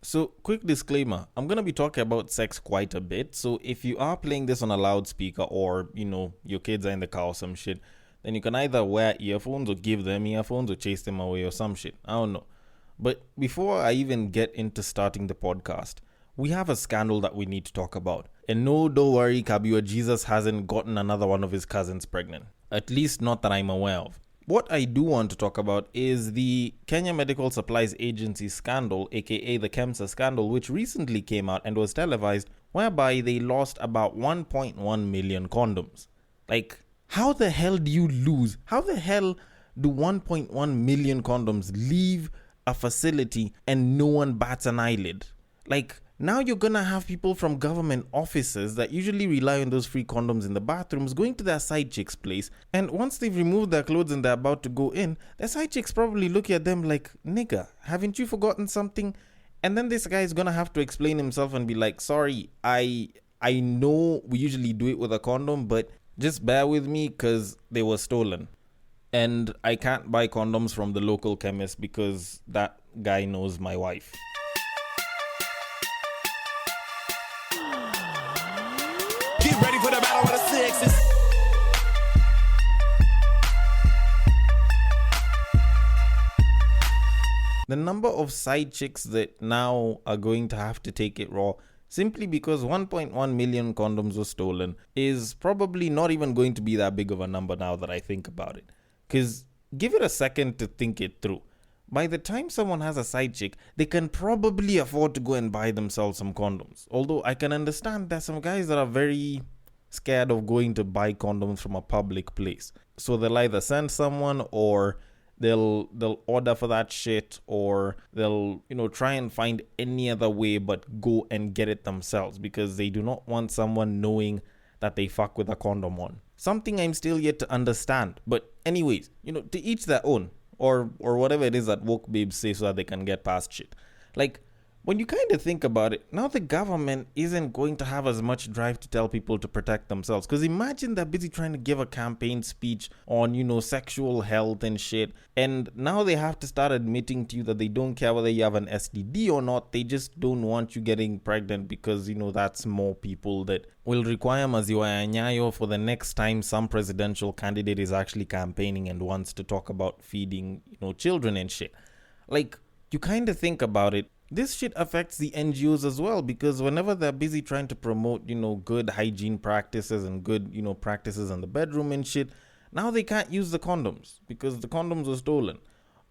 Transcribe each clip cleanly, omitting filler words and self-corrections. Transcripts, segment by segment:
So, quick disclaimer, I'm going to be talking about sex quite a bit. So, if you are playing this on a loudspeaker or, your kids are in the car or some shit, then you can either wear earphones or give them earphones or chase them away or some shit. I don't know. But before I even get into starting the podcast, we have a scandal that we need to talk about. And no, don't worry, Kabiwa, Jesus hasn't gotten another one of his cousins pregnant. At least not that I'm aware of. What I do want to talk about is the Kenya Medical Supplies Agency scandal, aka the KEMSA scandal, which recently came out and was televised, whereby they lost about 1.1 million condoms. Like, how the hell do you lose? How the hell do 1.1 million condoms leave a facility and no one bats an eyelid? Like, now you're gonna have people from government offices that usually rely on those free condoms in the bathrooms going to their side chicks' place, and once they've removed their clothes and they're about to go in, their side chicks probably look at them like, nigga, haven't you forgotten something? And then this guy is gonna have to explain himself and be like, sorry, I know we usually do it with a condom, but just bear with me because they were stolen. And I can't buy condoms from the local chemist because that guy knows my wife. Get ready for the battle of the sexes. The number of side chicks that now are going to have to take it raw simply because 1.1 million condoms were stolen is probably not even going to be that big of a number now that I think about it. Because give it a second to think it through. By the time someone has a side chick, they can probably afford to go and buy themselves some condoms. Although I can understand there's some guys that are very scared of going to buy condoms from a public place. So they'll either send someone or they'll order for that shit, or they'll try and find any other way but go and get it themselves because they do not want someone knowing that they fuck with a condom on. Something I'm still yet to understand. But anyways, to each their own. Or whatever it is that woke babes say so that they can get past shit. Like, when you kind of think about it, now the government isn't going to have as much drive to tell people to protect themselves. Because imagine they're busy trying to give a campaign speech on, sexual health and shit. And now they have to start admitting to you that they don't care whether you have an STD or not. They just don't want you getting pregnant because, that's more people that will require maziwa ya nyayo for the next time some presidential candidate is actually campaigning and wants to talk about feeding, children and shit. Like, you kind of think about it. This shit affects the NGOs as well because whenever they're busy trying to promote, good hygiene practices and good, practices in the bedroom and shit, now they can't use the condoms because the condoms were stolen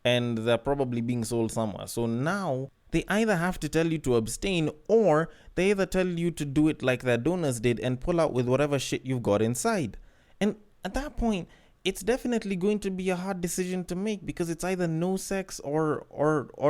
and they're probably being sold somewhere. So now they either have to tell you to abstain or they either tell you to do it like their donors did and pull out with whatever shit you've got inside. And at that point, it's definitely going to be a hard decision to make because it's either no sex or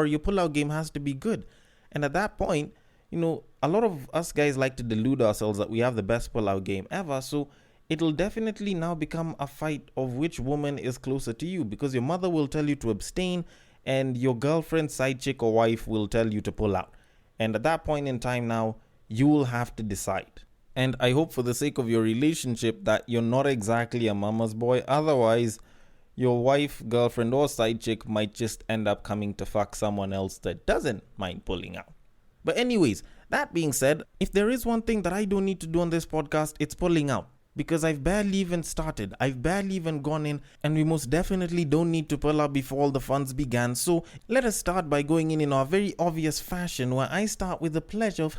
your pull-out game has to be good. And at that point, a lot of us guys like to delude ourselves that we have the best pull-out game ever. So it'll definitely now become a fight of which woman is closer to you because your mother will tell you to abstain and your girlfriend, side chick or wife will tell you to pull out. And at that point in time now, you will have to decide. And I hope for the sake of your relationship that you're not exactly a mama's boy. Otherwise, your wife, girlfriend, or side chick might just end up coming to fuck someone else that doesn't mind pulling out. But anyways, that being said, if there is one thing that I don't need to do on this podcast, it's pulling out. Because I've barely even started. I've barely even gone in, and we most definitely don't need to pull out before all the funds began. So let us start by going in our very obvious fashion, where I start with the pleasure of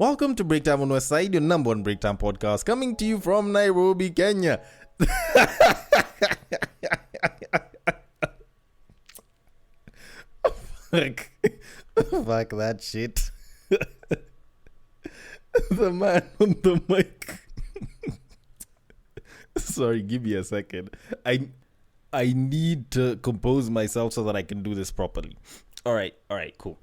Welcome to Breaktime on West Side, your number one Breaktime podcast, coming to you from Nairobi, Kenya. Fuck that shit. The man on the mic. Sorry, give me a second. I need to compose myself so that I can do this properly. All right, cool.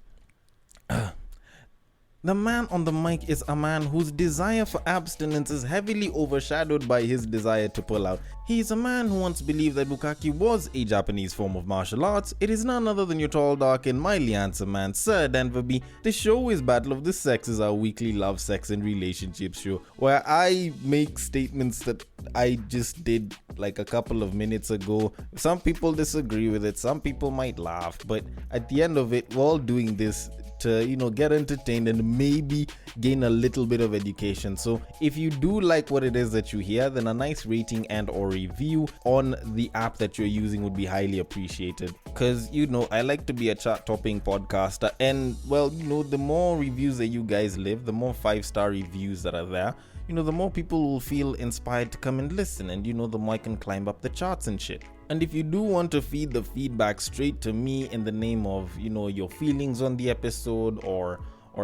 The man on the mic is a man whose desire for abstinence is heavily overshadowed by his desire to pull out. He is a man who once believed that bukkake was a Japanese form of martial arts. It is none other than your tall, dark, and mildly handsome man, Sir Denver B. The show is Battle of the Sexes, our weekly love, sex, and relationships show, where I make statements that I just did like a couple of minutes ago. Some people disagree with it, some people might laugh, but at the end of it, we're all doing this to, get entertained and maybe gain a little bit of education. So if you do like what it is that you hear, then a nice rating and or review on the app that you're using would be highly appreciated. Because, I like to be a chart-topping podcaster. And, well, the more reviews that you guys leave, the more 5-star reviews that are there, the more people will feel inspired to come and listen. And, the more I can climb up the charts and shit. And if you do want to feed the feedback straight to me in the name of, your feelings on the episode or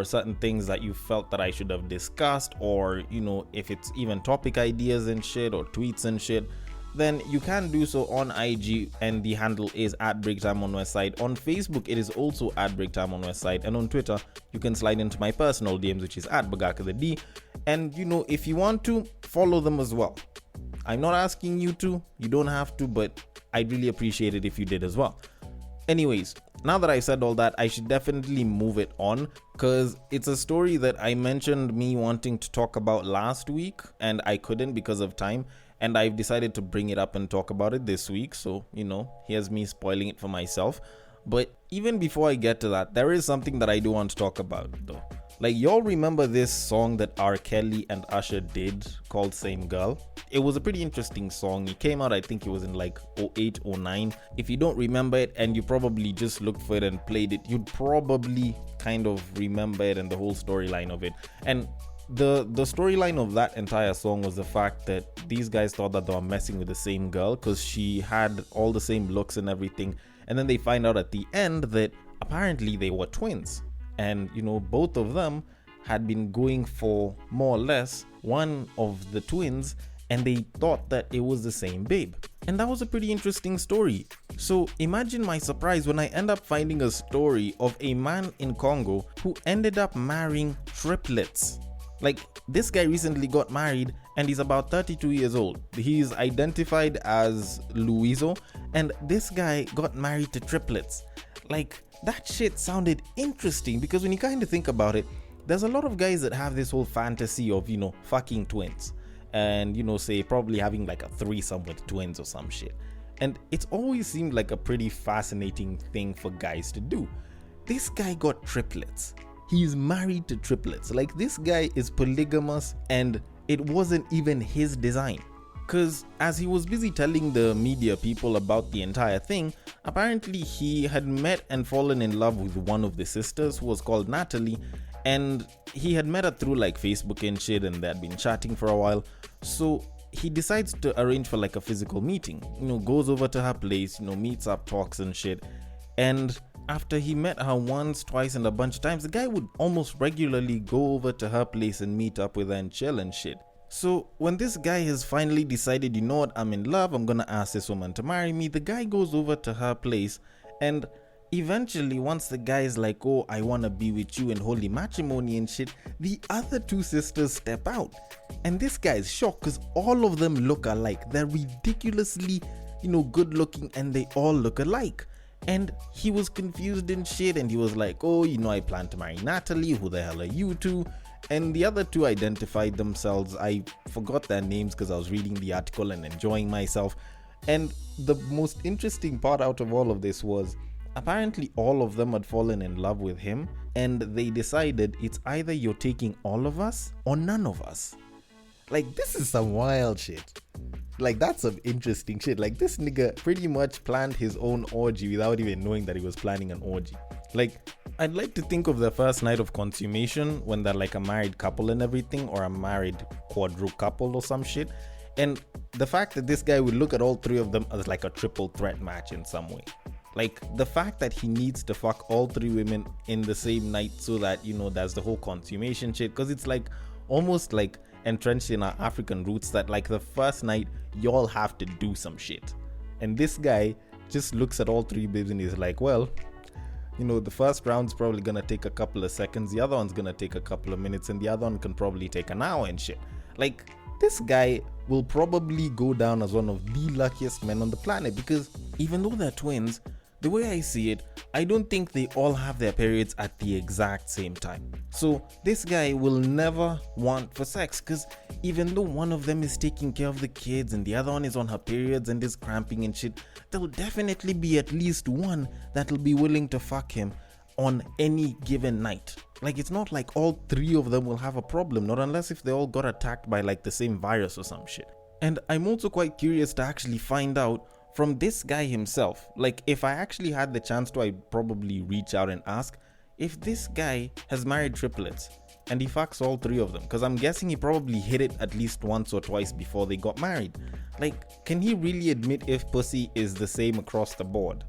certain things that you felt that I should have discussed, or, if it's even topic ideas and shit or tweets and shit, then you can do so on IG, and the handle is @BreakTimeOnWestside. On Facebook, it is also @BreakTimeOnWestside, and on Twitter, you can slide into my personal DMs, which is @BagakaTheD. And if you want to, follow them as well. I'm not asking you to, you don't have to, but I'd really appreciate it if you did as well. Anyways, now that I said all that, I should definitely move it on, because it's a story that I mentioned me wanting to talk about last week, and I couldn't because of time, and I've decided to bring it up and talk about it this week. So, here's me spoiling it for myself. But even before I get to that, there is something that I do want to talk about though. Like, y'all remember this song that R. Kelly and Usher did called Same Girl? It was a pretty interesting song. It came out, I think it was in like 08, 09. If you don't remember it and you probably just looked for it and played it, you'd probably kind of remember it and the whole storyline of it. And the storyline of that entire song was the fact that these guys thought that they were messing with the same girl because she had all the same looks and everything. And then they find out at the end that apparently they were twins. And, both of them had been going for more or less one of the twins, and they thought that it was the same babe. And that was a pretty interesting story. So imagine my surprise when I end up finding a story of a man in Congo who ended up marrying triplets. Like, this guy recently got married and he's about 32 years old. He's identified as Luiso, and this guy got married to triplets. Like, that shit sounded interesting, because when you kind of think about it, there's a lot of guys that have this whole fantasy of, fucking twins. And, say probably having like a threesome with twins or some shit. And it's always seemed like a pretty fascinating thing for guys to do. This guy got triplets. He's married to triplets. Like, this guy is polygamous, and it wasn't even his design. Because as he was busy telling the media people about the entire thing, apparently he had met and fallen in love with one of the sisters, who was called Natalie, and he had met her through like Facebook and shit, and they had been chatting for a while. So he decides to arrange for like a physical meeting, goes over to her place, meets up, talks and shit. And after he met her once, twice, and a bunch of times, the guy would almost regularly go over to her place and meet up with her and chill and shit. So when this guy has finally decided, I'm in love, I'm gonna ask this woman to marry me, the guy goes over to her place, and eventually once the guy is like, oh, I wanna be with you in holy matrimony and shit, the other two sisters step out. And this guy is shocked because all of them look alike. They're ridiculously, good looking, and they all look alike. And he was confused and shit, and he was like, oh, I plan to marry Natalie, who the hell are you two? And the other two identified themselves. I forgot their names because I was reading the article and enjoying myself. And the most interesting part out of all of this was, apparently all of them had fallen in love with him, and they decided it's either you're taking all of us or none of us. Like, this is some wild shit. Like, that's some interesting shit. Like, this nigga pretty much planned his own orgy without even knowing that he was planning an orgy. Like, I'd like to think of the first night of consummation when they're like a married couple and everything, or a married quadruple couple or some shit. And the fact that this guy would look at all three of them as like a triple threat match in some way. Like, the fact that he needs to fuck all three women in the same night so that, there's the whole consummation shit. Because it's like almost like entrenched in our African roots that like the first night y'all have to do some shit. And this guy just looks at all three babes and he's like, well, the first round's probably gonna take a couple of seconds, the other one's gonna take a couple of minutes, and the other one can probably take an hour and shit. Like, this guy will probably go down as one of the luckiest men on the planet, because even though they're twins, the way I see it, I don't think they all have their periods at the exact same time. So this guy will never want for sex, because even though one of them is taking care of the kids and the other one is on her periods and is cramping and shit, there'll definitely be at least one that'll be willing to fuck him on any given night. Like, it's not like all three of them will have a problem, not unless if they all got attacked by like the same virus or some shit. And I'm also quite curious to actually find out from this guy himself. Like, if I actually had the chance to, I'd probably reach out and ask if this guy has married triplets and he fucks all three of them, because I'm guessing he probably hit it at least once or twice before they got married. Like, can he really admit if pussy is the same across the board?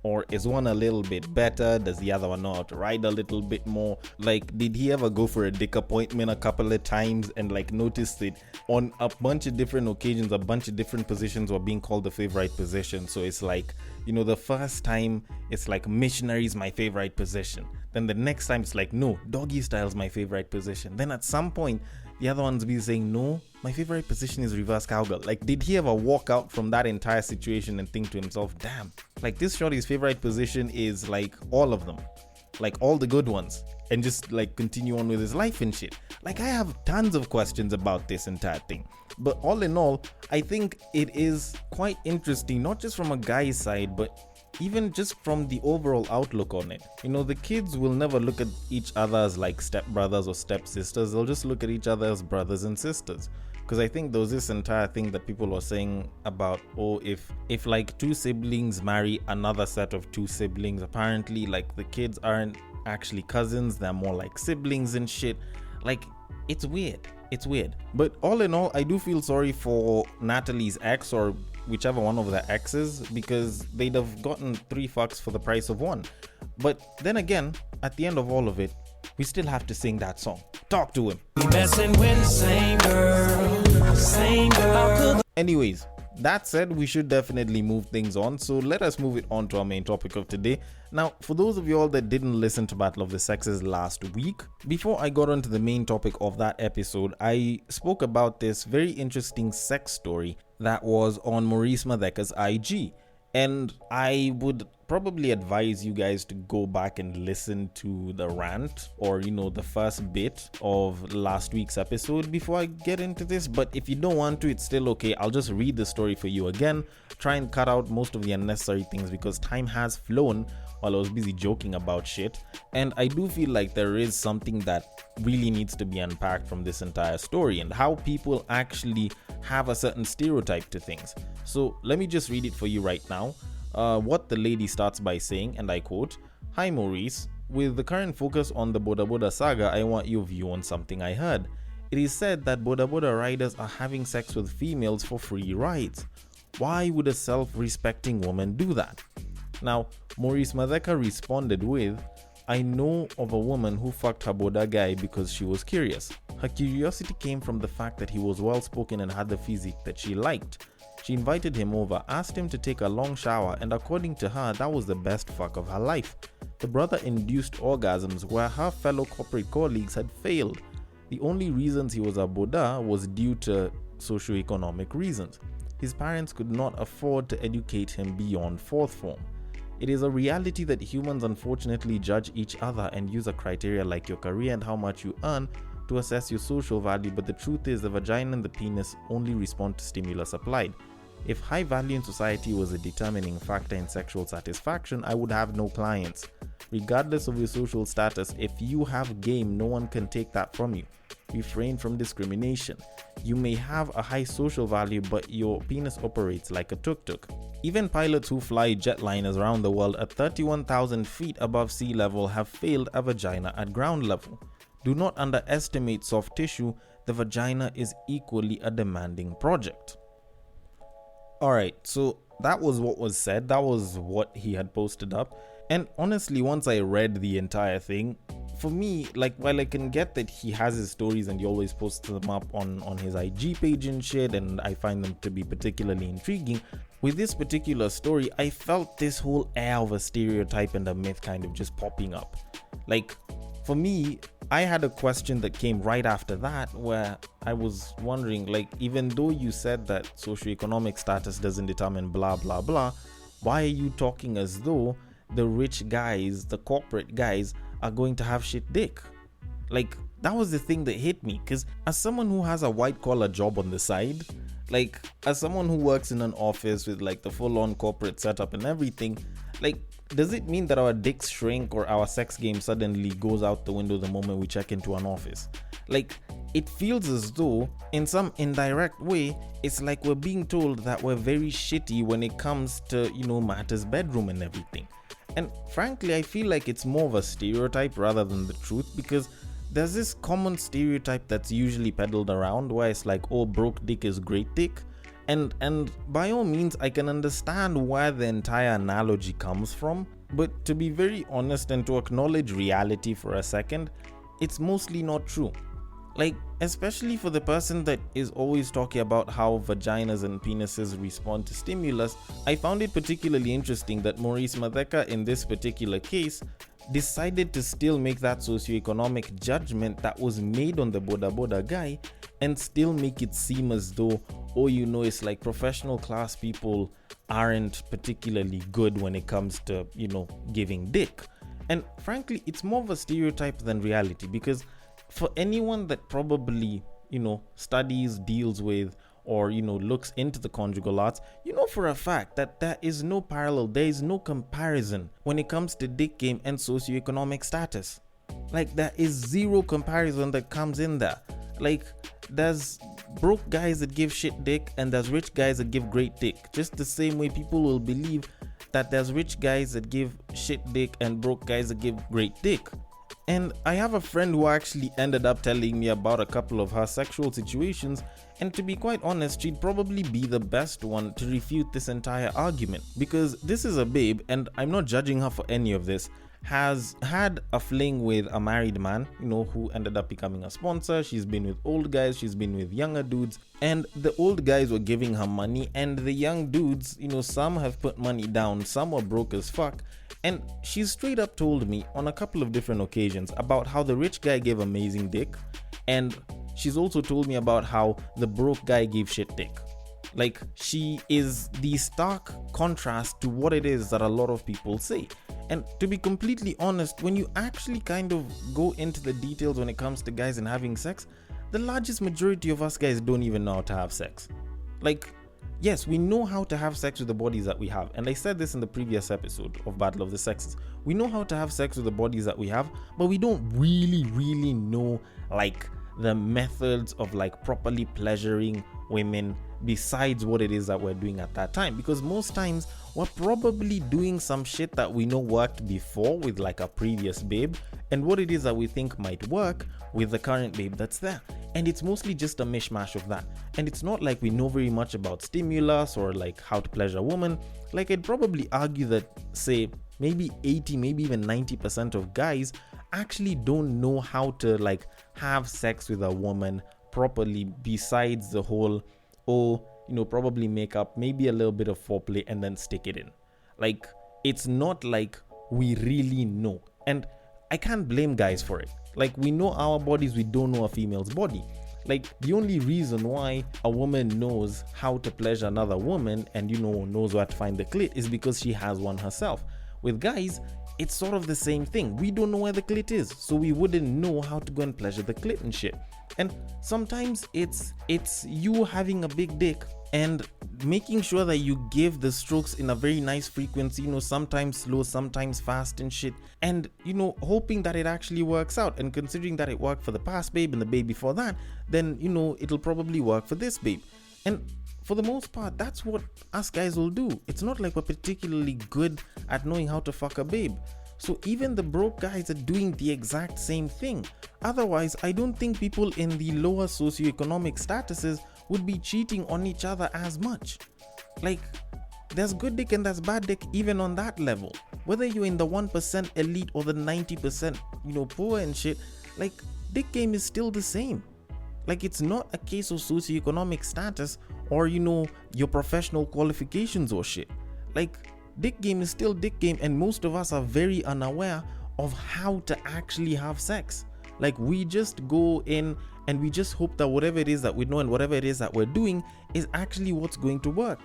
Or is one a little bit better? Does the other one know how to ride a little bit more? Like, did he ever go for a dick appointment a couple of times and like noticed it on a bunch of different occasions, a bunch of different positions were being called the favorite position? So it's like, you know, the first time it's like missionary is my favorite position. Then the next time it's like, no, doggy style is my favorite position. Then at some point, the other ones be saying, no, my favorite position is reverse cowgirl. Like, did he ever walk out from that entire situation and think to himself, damn, like this shorty's favorite position is like all of them, like all the good ones, and just like continue on with his life and shit? Like, I have tons of questions about this entire thing. But all in all, I think it is quite interesting, not just from a guy's side, but even just from the overall outlook on it. You know, the kids will never look at each other as like stepbrothers or stepsisters. They'll just look at each other as brothers and sisters. Because I think there was this entire thing that people were saying about, oh, if like two siblings marry another set of two siblings, apparently like the kids aren't actually cousins, they're more like siblings and shit. Like, it's weird. It's weird. But all in all, I do feel sorry for Natalie's ex, or whichever one of the exes, because they'd have gotten 3 fucks for the price of 1. But then again, at the end of all of it, we still have to sing that song. Talk to him. Messing with the same girl, same girl. Anyways, that said, we should definitely move things on, so let us move it on to our main topic of today. Now, for those of you all that didn't listen to Battle of the Sexes last week, before I got onto the main topic of that episode, I spoke about this very interesting sex story that was on Maurice Matheka's IG. And I would probably advise you guys to go back and listen to the rant, or, you know, the first bit of last week's episode before I get into this. But if you don't want to, it's still okay. I'll just read the story for you again, try and cut out most of the unnecessary things because time has flown while I was busy joking about shit. And I do feel like there is something that really needs to be unpacked from this entire story and how people actually have a certain stereotype to things. So let me just read it for you right now. What the lady starts by saying, and I quote, "Hi Maurice, with the current focus on the Boda Boda saga, I want your view on something I heard. It is said that Boda Boda riders are having sex with females for free rides. Why would a self-respecting woman do that?" Now, Maurice Matheka responded with, "I know of a woman who fucked her Boda guy because she was curious. Her curiosity came from the fact that he was well-spoken and had the physique that she liked. She invited him over, asked him to take a long shower, and according to her, that was the best fuck of her life. The brother induced orgasms where her fellow corporate colleagues had failed. The only reasons he was a Boda was due to socioeconomic reasons. His parents could not afford to educate him beyond 4th form. It is a reality that humans unfortunately judge each other and use a criteria like your career and how much you earn to assess your social value, but the truth is the vagina and the penis only respond to stimulus applied. If high value in society was a determining factor in sexual satisfaction, I would have no clients. Regardless of your social status, if you have game, no one can take that from you. Refrain from discrimination. You may have a high social value, but your penis operates like a tuk-tuk. Even pilots who fly jetliners around the world at 31,000 feet above sea level have failed a vagina at ground level. Do not underestimate soft tissue. The vagina is equally a demanding project." Alright, so that was what was said. That was what he had posted up. And honestly, once I read the entire thing, for me, like, while I can get that he has his stories and he always posts them up on his IG page and shit, and I find them to be particularly intriguing, with this particular story, I felt this whole air of a stereotype and a myth kind of just popping up. Like, for me, I had a question that came right after that where I was wondering, like, even though you said that socioeconomic status doesn't determine blah blah blah, why are you talking as though the rich guys, the corporate guys, are going to have shit dick? Like, that was the thing that hit me, because as someone who has a white collar job on the side, like, as someone who works in an office with like the full on corporate setup and everything, like, does it mean that our dicks shrink or our sex game suddenly goes out the window the moment we check into an office? Like, it feels as though, in some indirect way, it's like we're being told that we're very shitty when it comes to, matters bedroom and everything. And frankly, I feel like it's more of a stereotype rather than the truth, because there's this common stereotype that's usually peddled around where it's like, oh, broke dick is great dick. And by all means, I can understand where the entire analogy comes from, but to be very honest and to acknowledge reality for a second, it's mostly not true. Like, especially for the person that is always talking about how vaginas and penises respond to stimulus, I found it particularly interesting that Maurice Matheka in this particular case decided to still make that socioeconomic judgment that was made on the Boda guy and still make it seem as though, it's like professional class people aren't particularly good when it comes to, giving dick. And frankly, it's more of a stereotype than reality, because for anyone that probably, studies, deals with, or, looks into the conjugal arts, for a fact that there is no parallel, there is no comparison when it comes to dick game and socioeconomic status. Like, there is zero comparison that comes in there. Like, there's broke guys that give shit dick and there's rich guys that give great dick. Just the same way people will believe that there's rich guys that give shit dick and broke guys that give great dick. And I have a friend who actually ended up telling me about a couple of her sexual situations, and to be quite honest, she'd probably be the best one to refute this entire argument, because this is a babe, and I'm not judging her for any of this, has had a fling with a married man, who ended up becoming a sponsor. She's been with old guys, she's been with younger dudes, and the old guys were giving her money, and the young dudes, some have put money down, some were broke as fuck. And she's straight up told me on a couple of different occasions about how the rich guy gave amazing dick, and she's also told me about how the broke guy gave shit dick. Like, she is the stark contrast to what it is that a lot of people say. And to be completely honest, when you actually kind of go into the details when it comes to guys and having sex, the largest majority of us guys don't even know how to have sex. Like, yes, we know how to have sex with the bodies that we have. And I said this in the previous episode of Battle of the Sexes. We know how to have sex with the bodies that we have, but we don't really know, like, the methods of, like, properly pleasuring women besides what it is that we're doing at that time. Because most times, we're probably doing some shit that we know worked before with, like, a previous babe, and what it is that we think might work with the current babe that's there. And it's mostly just a mishmash of that. And it's not like we know very much about stimulus or, like, how to pleasure a woman. Like, I'd probably argue that, say, maybe 80, maybe even 90% of guys actually don't know how to, like, have sex with a woman properly, besides the whole, probably make up, maybe a little bit of foreplay and then stick it in. Like, it's not like we really know. And I can't blame guys for it. Like, we know our bodies, we don't know a female's body. Like, the only reason why a woman knows how to pleasure another woman and, knows where to find the clit is because she has one herself. With guys, it's sort of the same thing. We don't know where the clit is, so we wouldn't know how to go and pleasure the clit and shit. And sometimes it's you having a big dick and making sure that you give the strokes in a very nice frequency, sometimes slow, sometimes fast and shit, and hoping that it actually works out. And considering that it worked for the past babe and the babe before that, then it'll probably work for this babe. And for the most part, that's what us guys will do. It's not like we're particularly good at knowing how to fuck a babe. So even the broke guys are doing the exact same thing. Otherwise, I don't think people in the lower socioeconomic statuses would be cheating on each other as much. Like, there's good dick and there's bad dick even on that level. Whether you're in the 1% elite or the 90%, poor and shit, like, dick game is still the same. Like, it's not a case of socioeconomic status or, your professional qualifications or shit. Like, dick game is still dick game, and most of us are very unaware of how to actually have sex. Like, we just go in and we just hope that whatever it is that we know and whatever it is that we're doing is actually what's going to work.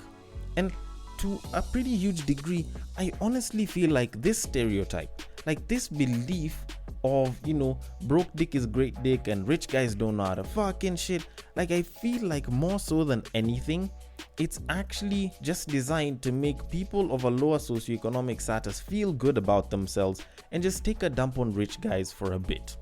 And to a pretty huge degree, I honestly feel like this stereotype, like this belief of, broke dick is great dick and rich guys don't know how to fucking shit. Like, I feel like more so than anything, it's actually just designed to make people of a lower socioeconomic status feel good about themselves and just take a dump on rich guys for a bit.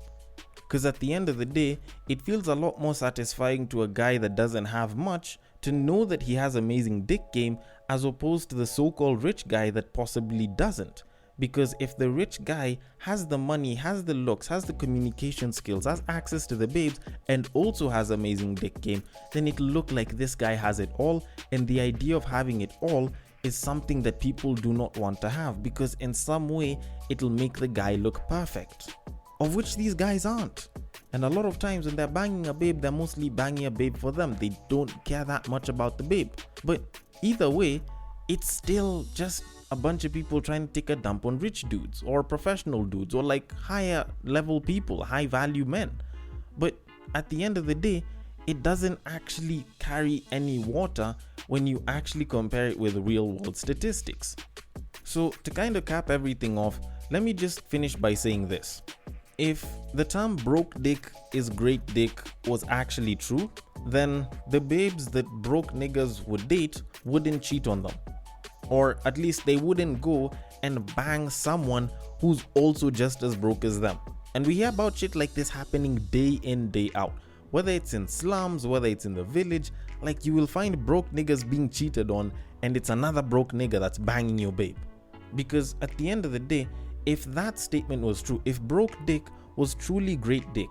Because at the end of the day, it feels a lot more satisfying to a guy that doesn't have much to know that he has amazing dick game as opposed to the so-called rich guy that possibly doesn't. Because if the rich guy has the money, has the looks, has the communication skills, has access to the babes, and also has amazing dick game, then it'll look like this guy has it all, and the idea of having it all is something that people do not want to have, because in some way, it'll make the guy look perfect. Of which these guys aren't. And a lot of times when they're banging a babe, they're mostly banging a babe for them. They don't care that much about the babe. But either way, it's still just a bunch of people trying to take a dump on rich dudes or professional dudes or like higher level people, high value men. But at the end of the day, it doesn't actually carry any water when you actually compare it with real world statistics. So to kind of cap everything off, let me just finish by saying this. If the term broke dick is great dick was actually true, then the babes that broke niggas would date wouldn't cheat on them. Or at least they wouldn't go and bang someone who's also just as broke as them. And we hear about shit like this happening day in, day out. Whether it's in slums, whether it's in the village, like you will find broke niggas being cheated on and it's another broke nigga that's banging your babe. Because at the end of the day, if that statement was true, if broke dick was truly great dick,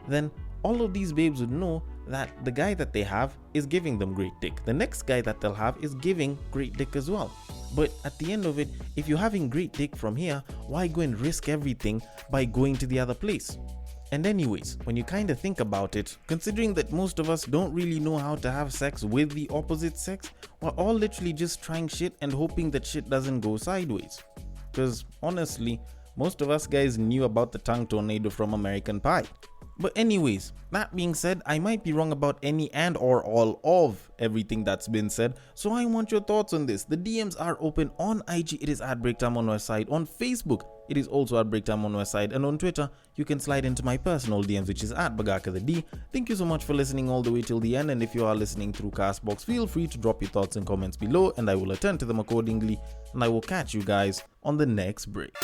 then all of these babes would know that the guy that they have is giving them great dick. The next guy that they'll have is giving great dick as well. But at the end of it, if you're having great dick from here, why go and risk everything by going to the other place? And anyways, when you kind of think about it, considering that most of us don't really know how to have sex with the opposite sex, we're all literally just trying shit and hoping that shit doesn't go sideways. Because honestly, most of us guys knew about the tongue tornado from American Pie. But anyways, that being said, I might be wrong about any and or all of everything that's been said, so I want your thoughts on this. The DMs are open. On IG, it is at Breaktime on Westside. On Facebook, it is also at Breaktime on Westside. And on Twitter, you can slide into my personal DMs, which is at Bagaka the D. Thank you so much for listening all the way till the end. And if you are listening through Castbox, feel free to drop your thoughts and comments below, and I will attend to them accordingly. And I will catch you guys on the next break.